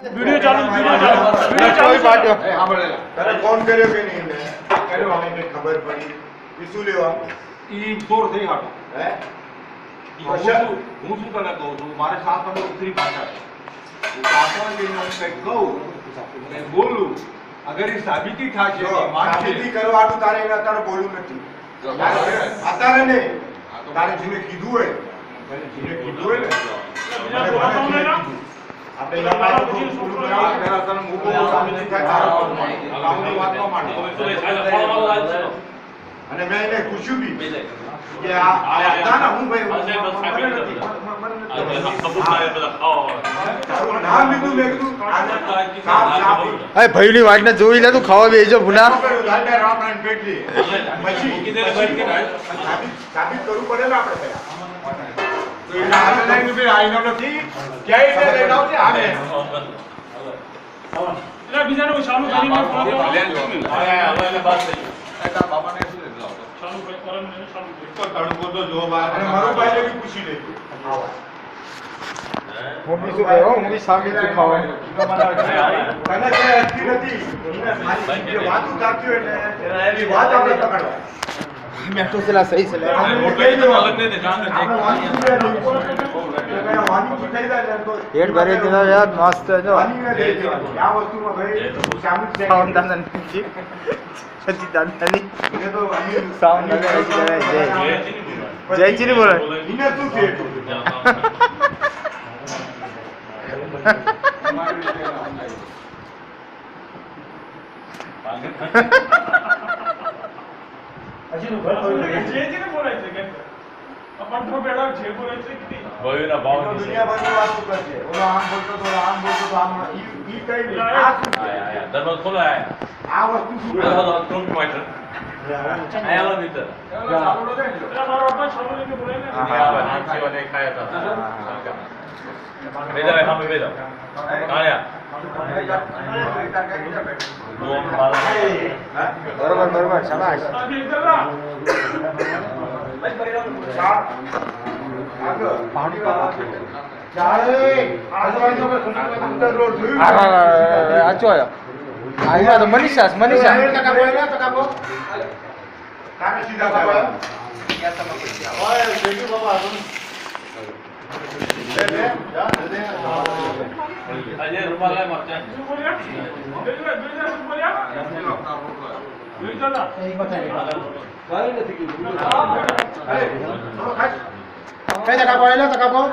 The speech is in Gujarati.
वीडियो चालू कोई बात ए हांभळेला तने फोन કર્યો કે નહીં ને કર્યો અમને ખબર પડી ઈ શું લેવા ઈ ચોર થઈ હાટો હે હું શું તને કહું છું મારે સાત નંબર ઉતરી ભાષા છે હું પાછળ જઈને હું કંઈક કહું ને બોલું અગર એ સાબિતી થાશે કે માનશે સાબિતી કરવા આટું તારે એના તારે બોલવું નથી આતારે ને તારે જેને કીધું હોય જેને કીધું હોય ને આપણે એના માટે પૂરું કરાવ પહેલા તને મૂકો સાબિતી થાય તારા કામની વાતમાં માંડો અને મેં એને પૂછ્યું બી કે આ ના હું ભાઈ નામ લીધું મેં કીધું ભાઈની વાતને જોઈ લે તું ખાવા બેસજો ભૂના સાબિત કરવું પડે ને આપણે તો એના હાથ લાઈન ઉપર આઈનો નથી ક્યાંય એટલે લઈને આવજે આવે એટલે બીજાને ચાલુ કરીને ફોન કરો હવે બાત થઈ તારા બાપાને શું લેલા ચાલુ કરે મને ચાલુ તો તડકો તો જો બહાર અને મારો ભાઈને બી પૂછી લેજો હું બી શું કહ્યું હું બી સામે છું ખાવા તને કઈ અટકી નથી જે વાતો થાકી હોય ને એની વાત આપણે પકડવા મેં તો ચલા સહી છે પેટ ભરી દીધો યાર મસ્ત જો આ વસ્તુમાં ભાઈ શામિલ છે સાવન દાદા ની સચિન દાદા ની સાવન દાદા જય ચીની બોલે એને શું થયું જેને બોલાય છે કે अपन तो બેડા જે બોલે છે કે ભયોના ભાવ દુનિયાભરની વાતો કરશે ઓલો આમ બોલતો તો આમ ઈ કઈ નહીં આ શું છે? દરવાજો ખોલો આ વસ્તુ શું છે? ટ્રંક માઈટર આયાલો ભીતર ચાલુ દે એટલે મારો अपन ચાલુ લઈને બોલે ને નાનસીવાને ખાયા હતા બેદા સામે બેદા કાયા બરોબર બરોબર શાબાશ અભી ઇધર ના પાણી પા ચાલે આજુબાજુ અંદર રોડ જોયું આચો આયો આયા તો મનીષા ટકા બોલ્યા ટકા બોલ કાને સીધા બોલ ઓય શેઠી બાબા આજે રૂમાલા મરચા શું બોલ્યા જોઈજા શું બોલ્યા જોઈજા ના કઈ ટકા બોલ્યા ટકા બોલ